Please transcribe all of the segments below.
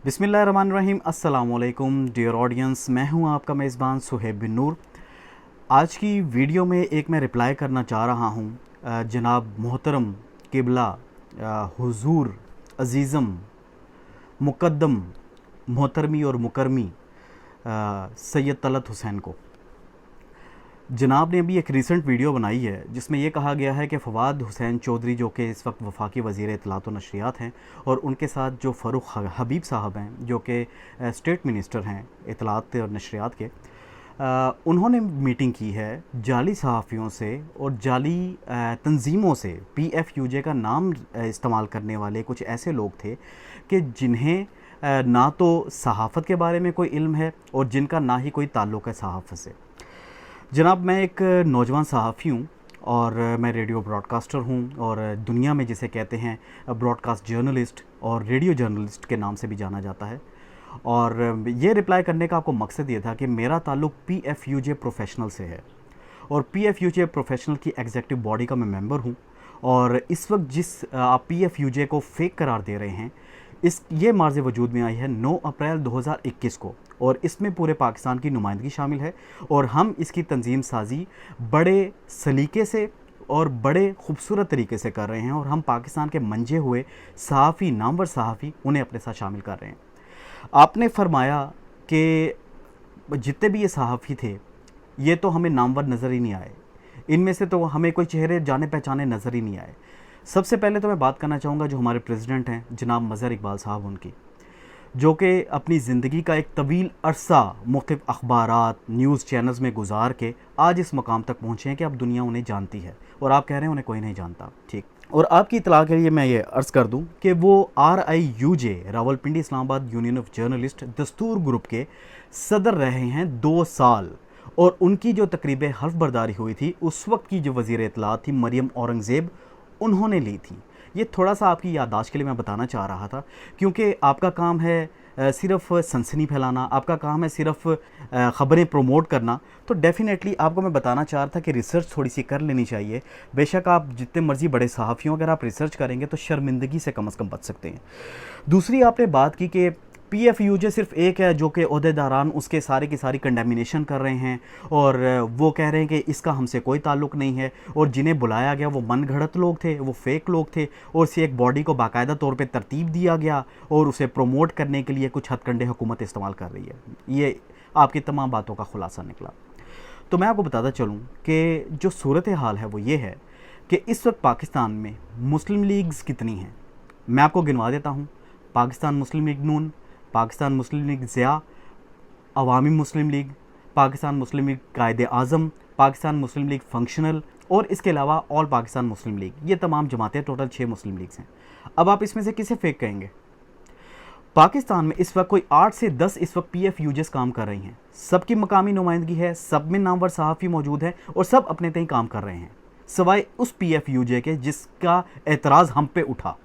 बिस्मिल्लाहिर्रहमानिर्रहीम। अस्सलाम वालेकुम डियर ऑडियंस, मैं हूं आपका मेज़बान सुहेब बिन नूर। आज की वीडियो में एक मैं रिप्लाई करना चाह रहा हूं जनाब मोहतरम किबला हुजूर अज़ीज़म मुक़द्दम मोहतरमी और मुकरमी सैयद तलत हुसैन को। जनाब ने अभी एक रीसेंट वीडियो बनाई है जिसमें ये कहा गया है कि फ़वाद हुसैन चौधरी जो कि इस वक्त वफाकी वज़ीर इत्तलात व नशरियात हैं, और उनके साथ जो फ़ारूक हबीब साहब हैं जो कि स्टेट मिनिस्टर हैं इत्तलात और नशरियात के, उन्होंने मीटिंग की है जाली सहाफ़ियों से और जाली तंजीमों से। PFUJ का नाम इस्तेमाल करने वाले कुछ ऐसे लोग थे कि जिन्हें ना तो सहाफ़त के बारे में कोई इल्म है और जिनका ना ही कोई ताल्लुक़ है सहाफ़त से। जनाब, मैं एक नौजवान सहाफ़ी हूँ और मैं रेडियो ब्रॉडकास्टर हूँ, और दुनिया में जिसे कहते हैं ब्रॉडकास्ट जर्नलिस्ट और रेडियो जर्नलिस्ट के नाम से भी जाना जाता है। और ये रिप्लाई करने का आपको मकसद ये था कि मेरा ताल्लुक़ PFUJ प्रोफेशनल से है, और PFUJ प्रोफेशनल की एग्जेक्टिव बॉडी का मैं मेंबर हूँ। और इस वक्त जिस आप PFUJ को फेक करार दे रहे हैं, ये मार्ज़ वजूद में आई है 9 अप्रैल 2021 को, और इसमें पूरे पाकिस्तान की नुमाइंदगी शामिल है। और हम इसकी तंजीम साजी बड़े सलीके से और बड़े खूबसूरत तरीके से कर रहे हैं, और हम पाकिस्तान के मंजे हुए सहाफ़ी, नामवर सहाफ़ी, उन्हें अपने साथ शामिल कर रहे हैं। आपने फरमाया कि जितने भी ये सहाफ़ी थे ये तो हमें नामवर नज़र ही नहीं आए, इनमें से तो हमें कोई चेहरे जाने पहचाने नज़र ही नहीं आए। सबसे पहले तो मैं बात करना चाहूँगा जो हमारे प्रेसिडेंट हैं जनाब मज़हर इकबाल साहब, उनकी, जो कि अपनी ज़िंदगी का एक तवील अरसा मुख्तलिफ़ अखबारात, न्यूज़ चैनल्स में गुजार के आज इस मकाम तक पहुँचे हैं कि अब दुनिया उन्हें जानती है, और आप कह रहे हैं उन्हें कोई नहीं जानता। ठीक, और आपकी इतला के लिए मैं ये अर्ज़ कर दूं कि वो RIUJ Rawalpindi Islamabad union of journalist दस्तूर ग्रुप के सदर रहे हैं 2 साल, और उनकी जो तकरीब हल्फ बर्दारी हुई थी उस वक्त की जो वज़ीर इत्तलात थी मरियम औरंगज़ेब, उन्होंने ली थी। ये थोड़ा सा आपकी याददाश्त के लिए मैं बताना चाह रहा था, क्योंकि आपका काम है सिर्फ सनसनी फैलाना, आपका काम है सिर्फ ख़बरें प्रमोट करना, तो डेफ़िनेटली आपको मैं बताना चाह रहा था कि रिसर्च थोड़ी सी कर लेनी चाहिए। बेशक आप जितने मर्ज़ी बड़े सहाफ़ियों, अगर आप रिसर्च करेंगे तो शर्मिंदगी से कम बच सकते हैं। दूसरी आपने बात की कि PFUJ सिर्फ एक है जो कि ओहदेदारान उसके सारे की सारी कंडेमिनेशन कर रहे हैं, और वो कह रहे हैं कि इसका हमसे कोई ताल्लुक़ नहीं है, और जिन्हें बुलाया गया वो मनगढ़ंत लोग थे, वो फेक लोग थे, और उसे एक बॉडी को बाकायदा तौर पे तरतीब दिया गया और उसे प्रमोट करने के लिए कुछ हथकंडे हुकूमत इस्तेमाल कर रही है। ये आपकी तमाम बातों का खुलासा निकला। तो मैं आपको बताता चलूँ कि जो सूरत हाल है वो ये है कि इस वक्त पाकिस्तान में मुस्लिम लीग्स कितनी हैं। मैं आपको गिनवा देता हूँ। पाकिस्तान मुस्लिम लीग नून, पाकिस्तान मुस्लिम लीग ज़िया, अवामी मुस्लिम लीग, पाकिस्तान मुस्लिम लीग कायदे आज़म, पाकिस्तान मुस्लिम लीग फंक्शनल, और इसके अलावा ऑल पाकिस्तान मुस्लिम लीग। ये तमाम जमातें, टोटल 6 मुस्लिम लीग्स हैं। अब आप इसमें से किसे फेक कहेंगे? पाकिस्तान में इस वक्त कोई 8 से 10 इस वक्त PFUJs काम कर रही हैं। सबकी मकामी नुमाइंदगी है, सब में नामवर सहाफ़ी मौजूद है, और सब अपने तय काम कर रहे हैं, सिवाय उस PFUJ के जिसका एतराज़ हम पे उठा।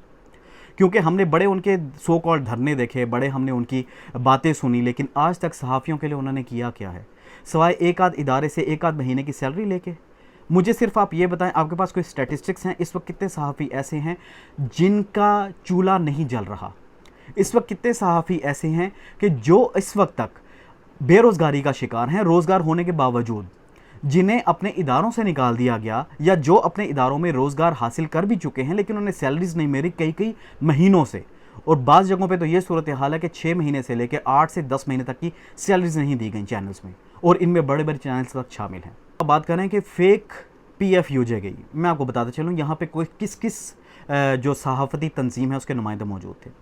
क्योंकि हमने बड़े उनके सो कॉल्ड धरने देखे, बड़े हमने उनकी बातें सुनी, लेकिन आज तक सहाफ़ियों के लिए उन्होंने किया क्या है, सिवाय एक आध इदारे से एक आध महीने की सैलरी लेके। मुझे सिर्फ आप ये बताएं, आपके पास कोई स्टैटिस्टिक्स हैं इस वक्त कितने सहाफ़ी ऐसे हैं जिनका चूल्हा नहीं जल रहा? इस वक्त कितने सहाफ़ी ऐसे हैं कि जो इस वक्त तक बेरोज़गारी का शिकार हैं, रोज़गार होने के बावजूद, जिन्हें अपने इदारों से निकाल दिया गया, या जो अपने इदारों में रोज़गार हासिल कर भी चुके हैं लेकिन उन्हें सैलरीज नहीं मिली कई महीनों से। और बाज़ जगहों पे तो ये सूरत हाल है कि 6 महीने से लेकर 8 से 10 महीने तक की सैलरीज नहीं दी गई चैनल्स में, और इनमें बड़े बड़े चैनल्स तक शामिल हैं। अब बात करें कि फ़ेक PFUJ गई, मैं आपको बताता चलूँ यहाँ पर कोई किस किस जो सहाफ़ती तंजीम है उसके नुमाइंदे मौजूद थे।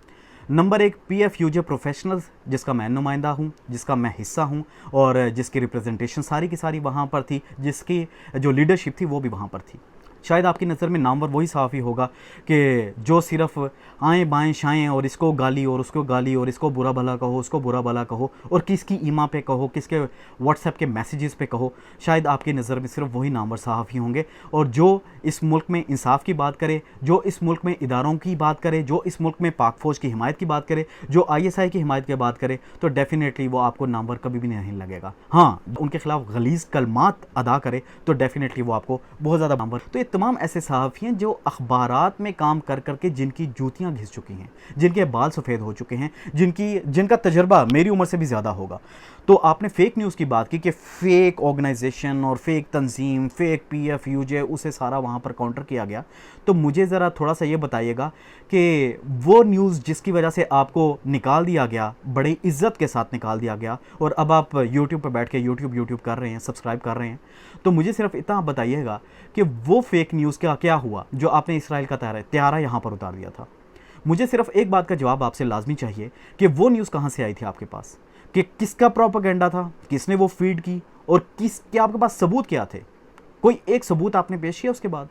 नंबर 1 PFUJ प्रोफेशनल्स, जिसका मैं नुमाइंदा हूँ, जिसका मैं हिस्सा हूँ, और जिसकी रिप्रेजेंटेशन सारी की सारी वहाँ पर थी, जिसकी जो लीडरशिप थी वो भी वहाँ पर थी। शायद आपकी नज़र में नामवर वही सहाफ़ी होगा कि जो सिर्फ आएँ बाएँ शाएँ और इसको गाली और उसको गाली और इसको बुरा भला कहो, उसको बुरा भला कहो, और किसकी ईमा पे कहो, किसके व्हाट्सएप के मैसेजेस पे कहो। शायद आपकी नज़र में सिर्फ वही नामवर सहाफ़ी होंगे, और जो इस मुल्क में इंसाफ की बात करे, जो इस मुल्क में इदारों की बात करे, जो इस मुल्क में पाक फ़ौज की हिमायत की बात करे, जो ISI की हिमायत की बात करे, तो डेफ़िनेटली वो आपको नामवर कभी भी नहीं लगेगा। हाँ, उनके ख़िलाफ़ गलीज़ कलमात अदा करे तो डेफ़िनेटली वो आपको बहुत ज़्यादा नामवर। तो ये तमाम ऐसे सहाफ़ी हैं जो अखबारात में काम कर करके जिनकी जूतियां घिस चुकी हैं, जिनके बाल सफ़ेद हो चुके हैं, जिनका तजर्बा मेरी उम्र से भी ज़्यादा होगा। तो आपने फ़ेक न्यूज़ की बात की कि फ़ेक ऑर्गेनाइजेशन और फ़ेक तंजीम, फ़ेक PFUJ, उसे सारा वहाँ पर काउंटर किया गया। तो मुझे ज़रा थोड़ा सा ये बताइएगा कि वो न्यूज़ जिसकी वजह से आपको निकाल दिया गया, बड़ी इज्जत के साथ निकाल दिया गया, और अब आप यूट्यूब पर बैठ के यूट्यूब कर रहे हैं, सब्सक्राइब कर रहे हैं, तो मुझे सिर्फ इतना आप बताइएगा कि वो फ़ेक न्यूज़ का क्या हुआ जो आपने इसराइल का त्यारा यहाँ पर उतार दिया था। मुझे सिर्फ एक बात का जवाब आपसे लाजमी चाहिए कि वो न्यूज़ कहाँ से आई थी आपके पास, कि किसका प्रोपेगेंडा था, किसने वो फीड की, और क्या आपके पास सबूत क्या थे। कोई एक सबूत आपने पेश किया। उसके बाद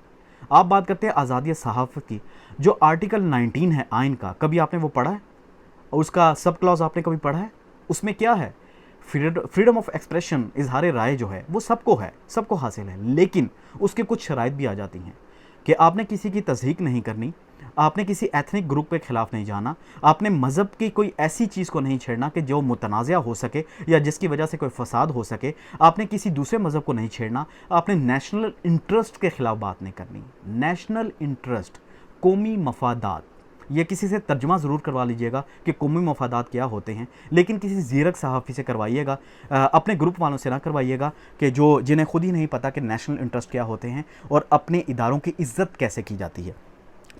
आप बात करते हैं आज़ादी सहाफ़त की। जो आर्टिकल 19 है आइन का, कभी आपने वो पढ़ा है? और उसका सब क्लॉज आपने कभी पढ़ा है? उसमें क्या है? फ्रीडम ऑफ एक्सप्रेशन, इजहार राय जो है वो सबको है, सबको हासिल है, लेकिन उसके कुछ शराइत भी आ जाती हैं कि आपने किसी की तस्दीक नहीं करनी, आपने किसी एथनिक ग्रुप के खिलाफ नहीं जाना, आपने मज़हब की कोई ऐसी चीज़ को नहीं छेड़ना कि जो मुतनाज़ा हो सके या जिसकी वजह से कोई फसाद हो सके, आपने किसी दूसरे मज़हब को नहीं छेड़ना, आपने नेशनल इंटरेस्ट के ख़िलाफ़ बात नहीं करनी। नेशनल इंटरेस्ट, कौमी मफादात, ये किसी से तर्जुमा ज़रूर करवा लीजिएगा कि कौमी मफादात क्या होते हैं, लेकिन किसी ज़ीरक सहाफ़ी से करवाइएगा, अपने ग्रुप वालों से ना करवाइएगा कि जिन्हें खुद ही नहीं पता कि नेशनल इंटरेस्ट क्या होते हैं और अपने इदारों की इज़्ज़त कैसे की जाती है।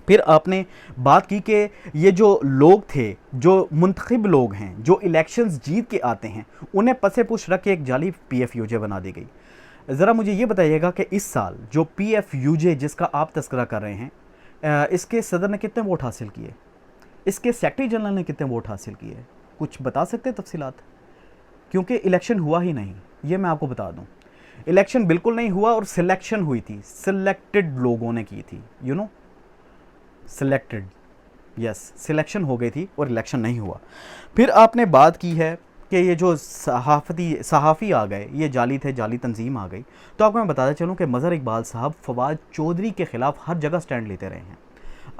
फिर आपने बात की कि ये जो लोग थे, जो मुंतखब लोग हैं, जो इलेक्शंस जीत के आते हैं, उन्हें पसे पुश रख के एक जाली PFUJ बना दी गई। ज़रा मुझे ये बताइएगा कि इस साल जो PFUJ जिसका आप तस्करा कर रहे हैं, इसके सदर ने कितने वोट हासिल किए, इसके सेक्रेटरी जनरल ने कितने वोट हासिल किए, कुछ बता सकते हैं तफसीलात? क्योंकि इलेक्शन हुआ ही नहीं, ये मैं आपको बता दूं। इलेक्शन बिल्कुल नहीं हुआ और सिलेक्शन हुई थी, सिलेक्टेड लोगों ने की थी, सिलेक्टेड, यस, सिलेक्शन हो गई थी और इलेक्शन नहीं हुआ। फिर आपने बात की है कि ये जो सहाफ़ी आ गए, ये जाली थे, जाली तंजीम आ गई। तो आपको मैं बताता चलूँ कि मज़हर इकबाल साहब फवाद चौधरी के ख़िलाफ़ हर जगह स्टैंड लेते रहे हैं।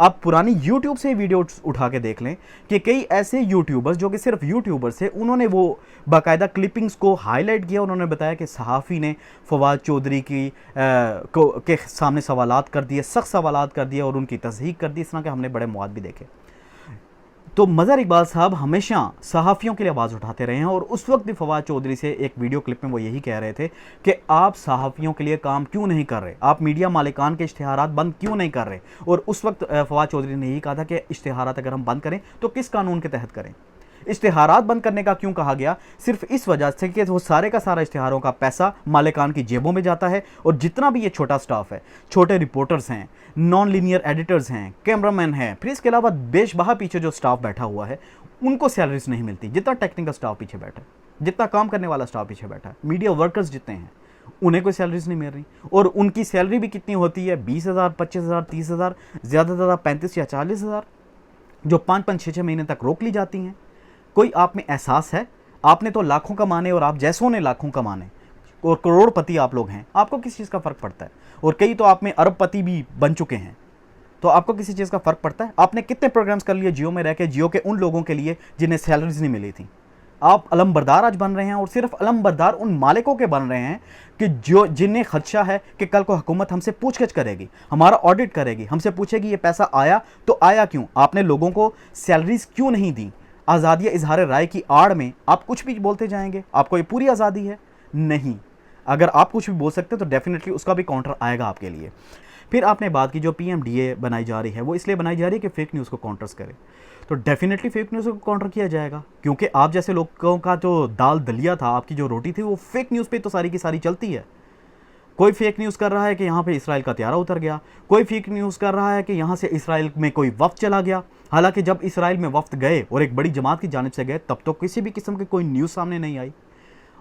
आप पुरानी यूट्यूब से वीडियो उठा के देख लें कि कई ऐसे यूट्यूबर्स जो कि सिर्फ यूट्यूबर्स थे, उन्होंने वो बाकायदा क्लिपिंग्स को हाईलाइट किया। उन्होंने बताया कि सहाफ़ी ने फवाद चौधरी के सामने सवालात कर दिए, सख्त सवालात कर दिए और उनकी तस्दीक कर दी। इस तरह के हमने बड़े मवाद भी देखे। तो मज़हर इकबाल साहब हमेशा सहाफ़ियों के लिए आवाज़ उठाते रहे हैं और उस वक्त भी फवाद चौधरी से एक वीडियो क्लिप में वो यही कह रहे थे कि आप सहाफ़ियों के लिए काम क्यों नहीं कर रहे, आप मीडिया मालिकान के इश्तिहारात बंद क्यों नहीं कर रहे। और उस वक्त फवाद चौधरी ने यही कहा था कि इश्तिहारात अगर हम बंद करें तो किस कानून के तहत करें। इश्तिहारात बंद करने का क्यों कहा गया? सिर्फ इस वजह से कि वो सारे का सारा इश्तिहारों का पैसा मालिकान की जेबों में जाता है और जितना भी ये छोटा स्टाफ है, छोटे रिपोर्टर्स हैं, नॉन लीनियर एडिटर्स हैं, कैमरामैन हैं, फिर इसके अलावा बेशबहा पीछे जो स्टाफ बैठा हुआ है, उनको सैलरीज नहीं मिलती जितना टेक्निकल स्टाफ पीछे बैठा है, जितना काम करने वाला स्टाफ पीछे बैठा है। मीडिया वर्कर्स जितने हैं उन्हें कोई सैलरीज नहीं मिल रही, और उनकी सैलरी भी कितनी होती है? 20,000, 25,000, 30,000, ज़्यादा से ज़्यादा 35 या 40,000, जो 5-5, 6-6 महीने तक रोक ली जाती हैं। कोई आप में एहसास है? आपने तो लाखों कमाने और आप जैसों ने लाखों कमाने और करोड़पति आप लोग हैं, आपको किस चीज़ का फ़र्क पड़ता है? और कई तो आप में अरबपति भी बन चुके हैं, तो आपको किसी चीज़ का फ़र्क पड़ता है? आपने कितने प्रोग्राम्स कर लिए जियो में रह के, जियो के उन लोगों के लिए जिन्हें सैलरीज नहीं मिली थी। आप अलमबरदार आज बन रहे हैं, और सिर्फ अलमबरदार उन मालिकों के बन रहे हैं कि जिन्हें खदशा है कि कल को हुकूमत हमसे पूछगछ करेगी, हमारा ऑडिट करेगी, हमसे पूछेगी ये पैसा आया तो आया क्यों, आपने लोगों को सैलरीज क्यों नहीं दी। आज़ादी इजहार राय की आड़ में आप कुछ भी बोलते जाएंगे। आपको ये पूरी आज़ादी है? नहीं। अगर आप कुछ भी बोल सकते हैं तो डेफिनेटली उसका भी काउंटर आएगा आपके लिए। फिर आपने बात की जो PMDA बनाई जा रही है, वो इसलिए बनाई जा रही है कि फ़ेक न्यूज़ को काउंटर्स करे। तो डेफिनेटली फ़ेक न्यूज़ को काउंटर किया जाएगा, क्योंकि आप जैसे लोगों का जो दाल दलिया था, आपकी जो रोटी थी, वो फेक न्यूज़ पे तो सारी की सारी चलती है। कोई फेक न्यूज़ कर रहा है कि यहाँ पे इसराइल का त्यारा उतर गया, कोई फेक न्यूज़ कर रहा है कि यहाँ से इसराइल में कोई वफ्द चला गया। हालांकि जब इसराइल में वफ्द गए और एक बड़ी जमात की जानिब से गए, तब तो किसी भी किस्म की कोई न्यूज़ सामने नहीं आई।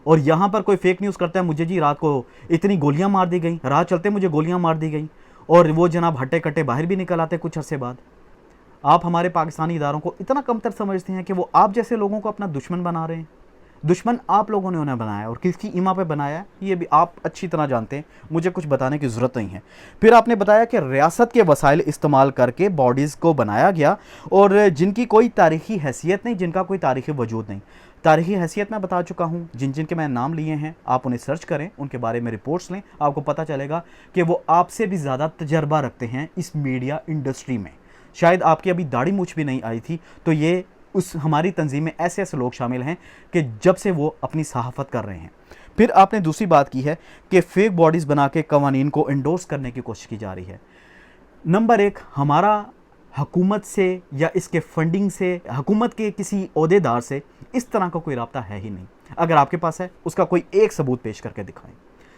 और यहाँ पर कोई फेक न्यूज़ करता है, मुझे जी रात को इतनी गोलियाँ मार दी गई, राह चलते मुझे गोलियाँ मार दी गई, और वो जनाब हट्टे कट्टे बाहर भी निकल आते कुछ अरसे बाद। आप हमारे पाकिस्तानी इदारों को इतना कमतर समझते हैं कि वो आप जैसे लोगों को अपना दुश्मन बना रहे हैं। दुश्मन आप लोगों ने उन्हें बनाया और किसकी ईमा पे बनाया है ये भी आप अच्छी तरह जानते हैं, मुझे कुछ बताने की ज़रूरत नहीं है। फिर आपने बताया कि रियासत के वसाइल इस्तेमाल करके बॉडीज़ को बनाया गया और जिनकी कोई तारीख़ी हैसियत नहीं, जिनका कोई तारीख़ी वजूद नहीं। तारीख़ी हैसियत मैं बता चुका हूँ, जिन जिन के मैंने नाम लिए हैं आप उन्हें सर्च करें, उनके बारे में रिपोर्ट्स लें, आपको पता चलेगा कि वो आपसे भी ज़्यादा तजर्बा रखते हैं इस मीडिया इंडस्ट्री में। शायद आपकी अभी दाढ़ी मूछ भी नहीं आई थी तो ये उस हमारी तंजीम में ऐसे ऐसे लोग शामिल हैं कि जब से वो अपनी सहाफ़त कर रहे हैं। फिर आपने दूसरी बात की है कि फेक बॉडीज़ बना के कवानीन को इंडोर्स करने की कोशिश की जा रही है। नंबर एक, हमारा हुकूमत से या इसके फंडिंग से, हुकूमत के किसी ओहदेदार से इस तरह का कोई रब्ता है ही नहीं। अगर आपके पास है उसका कोई एक सबूत पेश करके दिखाएं,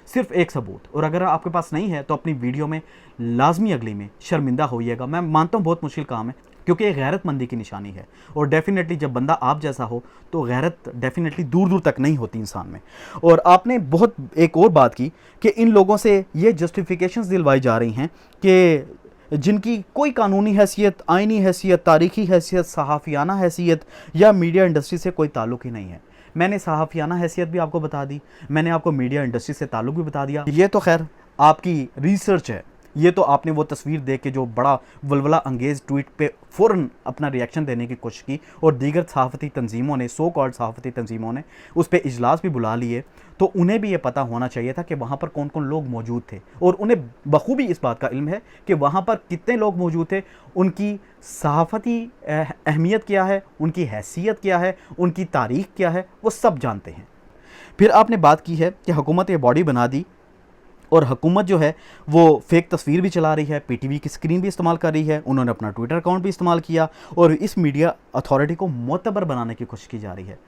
सिर्फ एक सबूत। और अगर आपके पास नहीं है तो अपनी वीडियो में लाजमी अगली में शर्मिंदा होइएगा। मैं मानता हूँ बहुत मुश्किल काम है क्योंकि ये गैरतमंदी की निशानी है और डेफिनेटली जब बंदा आप जैसा हो तो गैरत डेफिनेटली दूर दूर तक नहीं होती इंसान में। और आपने बहुत एक और बात की कि इन लोगों से ये जस्टिफिकेशंस दिलवाई जा रही हैं कि जिनकी कोई कानूनी हैसियत, आइनी हैसियत, तारीखी हैसियत, सहाफ़ियाना हैसियत या मीडिया इंडस्ट्री से कोई ताल्लुक़ ही नहीं है। मैंने सहाफ़ियाना हैसियत भी आपको बता दी, मैंने आपको मीडिया इंडस्ट्री से ताल्लुक़ भी बता दिया। ये तो खैर आपकी रिसर्च है, ये तो आपने वो तस्वीर देख के जो बड़ा वलवला अंगेज़ ट्वीट पे फ़ौरन अपना रिएक्शन देने की कोशिश की और दीगर सहाफ़ती तंजीमों ने, सो कॉल्ड सहाफ़ती तंजीमों ने उस पर इजलास भी बुला लिए, तो उन्हें भी ये पता होना चाहिए था कि वहाँ पर कौन कौन लोग मौजूद थे और उन्हें बखूबी इस बात का इल्म है कि वहाँ पर कितने लोग मौजूद थे, उनकी सहाफ़ती अहमियत क्या है, उनकी हैसियत क्या है, उनकी तारीख़ क्या है, वो सब जानते हैं। फिर आपने बात की है कि हुकूमत ये बॉडी बना दी और हुकूमत जो है वो फेक तस्वीर भी चला रही है, पीटीवी की स्क्रीन भी इस्तेमाल कर रही है, उन्होंने अपना ट्विटर अकाउंट भी इस्तेमाल किया और इस मीडिया अथॉरिटी को मोतबर बनाने की कोशिश की जा रही है।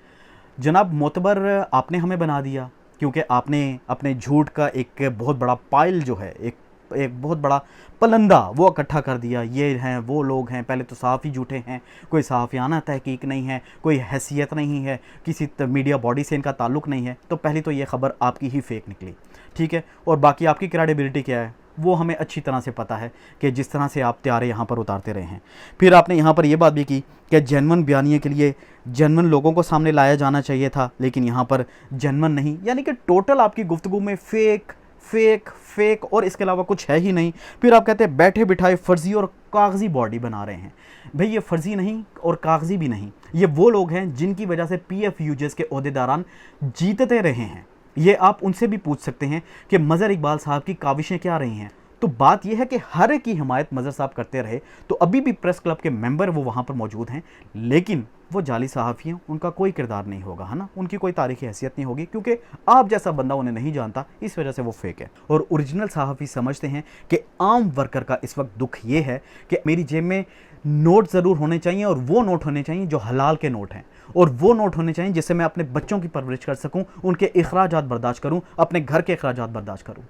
जनाब मोतबर आपने हमें बना दिया क्योंकि आपने अपने झूठ का एक बहुत बड़ा पाइल जो है, एक बहुत बड़ा पलंदा वो इकट्ठा कर दिया। ये हैं वो लोग हैं, पहले तो सहाफ़ी झूठे हैं, कोई सहाफ़ियाना तहकीक नहीं है, कोई हैसियत नहीं है, किसी मीडिया बॉडी से इनका ताल्लुक़ नहीं है। तो पहली तो ये ख़बर आपकी ही फेक निकली, ठीक है। और बाकी आपकी क्रेडिबिलिटी क्या है वो हमें अच्छी तरह से पता है कि जिस तरह से आप त्यारे यहाँ पर उतारते रहे हैं। फिर आपने यहाँ पर यह बात भी की कि जेन्युइन बयानिए के लिए जेन्युइन लोगों को सामने लाया जाना चाहिए था, लेकिन यहाँ पर जेन्युइन नहीं, यानी कि टोटल आपकी गुफ्तगू में फेक फेक फेक और इसके अलावा कुछ है ही नहीं। फिर आप कहते हैं बैठे बिठाए फ़र्ज़ी और कागज़ी बॉडी बना रहे हैं। भाई ये फ़र्ज़ी नहीं और कागज़ी भी नहीं, ये वो लोग हैं जिनकी वजह से PFUJs के ओहदेदारान जीतते रहे हैं। ये आप उनसे भी पूछ सकते हैं कि मज़हर इकबाल साहब की काविशें क्या रही हैं। तो बात यह है कि हर एक की हिमायत मज़हर साहब करते रहे, तो अभी भी प्रेस क्लब के मेंबर वो वहाँ पर मौजूद हैं, लेकिन वो जाली सहाफ़ी हैं, उनका कोई किरदार नहीं होगा, है ना, उनकी कोई तारीख़ी हैसियत नहीं होगी क्योंकि आप जैसा बंदा उन्हें नहीं जानता, इस वजह से वो फेक है। और ओरिजिनल सहाफ़ी समझते हैं कि आम वर्कर का इस वक्त दुख ये है कि मेरी जेब में नोट ज़रूर होने चाहिए और वो नोट होने चाहिए जो हलाल के नोट हैं, और वो नोट होने चाहिए जिससे मैं अपने बच्चों की परवरिश कर सकूं, उनके अखराजात बर्दाश्त करूं, अपने घर के अखराजात बर्दाश्त करूं।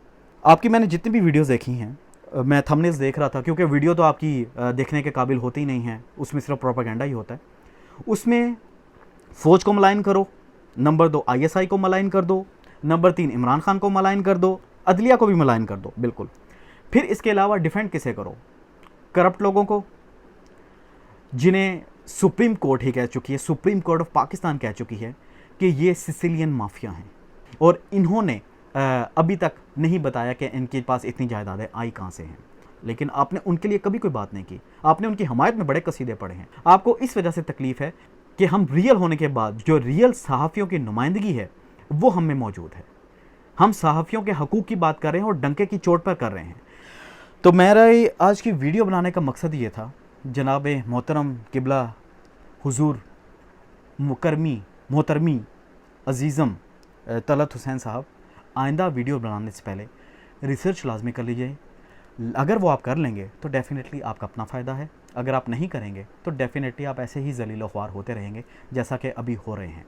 आपकी मैंने जितनी भी वीडियोस देखी हैं, मैं थंबनेल्स देख रहा था क्योंकि वीडियो तो आपकी देखने के काबिल होती ही नहीं है, उसमें सिर्फ प्रोपेगेंडा ही होता है। उसमें फ़ौज को मलाइन करो, नंबर 2 ISI को मलाइन कर दो, नंबर 3 इमरान खान को मलाइन कर दो, अदलिया को भी मलाइन कर दो, बिल्कुल। फिर इसके अलावा डिफेंड किसे करो? करप्ट लोगों को, जिन्हें सुप्रीम कोर्ट ही कह चुकी है, सुप्रीम कोर्ट ऑफ पाकिस्तान कह चुकी है कि ये सिसिलियन माफिया हैं और इन्होंने अभी तक नहीं बताया कि इनके पास इतनी जायदादें आई कहाँ से हैं, लेकिन आपने उनके लिए कभी कोई बात नहीं की। आपने उनकी हमायत में बड़े कसीदे पढ़े हैं। आपको इस वजह से तकलीफ़ है कि हम रियल होने के बाद जो रियल सहाफ़ियों की नुमाइंदगी है वो हम में मौजूद है। हम सहाफ़ियों के हकूक़ की बात कर रहे हैं और डंके की चोट पर कर रहे हैं। तो मेरा आज की वीडियो बनाने का मकसद ये था, जनाब मोहतरम किबला हुजूर मोहतरमी अजीज़म तलत हुसैन साहब, आइंदा वीडियो बनाने से पहले रिसर्च लाजमी कर लीजिए। अगर वो आप कर लेंगे तो डेफ़िनेटली आपका अपना फ़ायदा है, अगर आप नहीं करेंगे तो डेफ़िनेटली आप ऐसे ही ज़लील ख्वार होते रहेंगे जैसा कि अभी हो रहे हैं।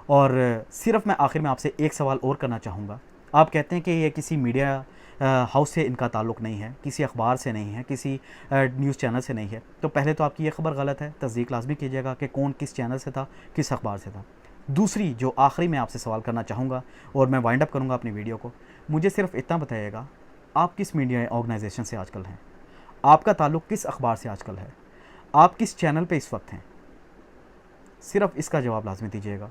और सिर्फ़ मैं आखिर में आपसे एक सवाल और करना चाहूँगा। आप कहते हैं कि ये किसी मीडिया हाउस से इनका ताल्लुक़ नहीं है, किसी अखबार से नहीं है, किसी न्यूज़ चैनल से नहीं है, तो पहले तो आपकी ये ख़बर गलत है, तस्दीक लाजमी कीजिएगा कि कौन किस चैनल से था, किस अखबार से था। दूसरी जो आखिरी मैं आपसे सवाल करना चाहूँगा और मैं वाइंड अप करूँगा अपनी वीडियो को, मुझे सिर्फ इतना बताइएगा, आप किस मीडिया ऑर्गेनाइजेशन से आजकल हैं, आपका ताल्लुक़ किस अखबार से आजकल है, आप किस चैनल पे इस वक्त हैं, सिर्फ इसका जवाब लाजमी दीजिएगा।